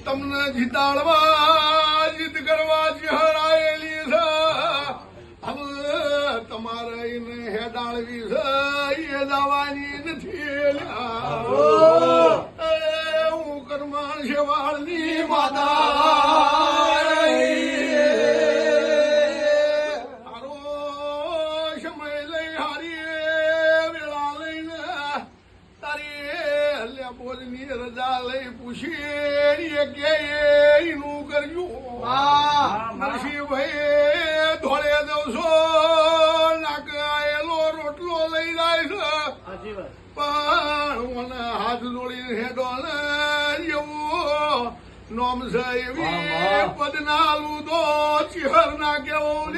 તમને જીતાડવા જીત કરવા ચહેરાયેલી છે. હવે તમારે એને હેડાળવી છે એ દાવાની નથી. હું કરમાણ શેવાળની માતા બોલની રજા લઈ પૂછી કે એનું કર્યું. નરસિંહભાઈ ધોળે દવસો નાકાયેલો રોટલો લઈ જાય છે પણ મને હાથ જોડીને હેડો ને એવું નોમ છે એવી પદનાલું તો ચિહર ના કેવું.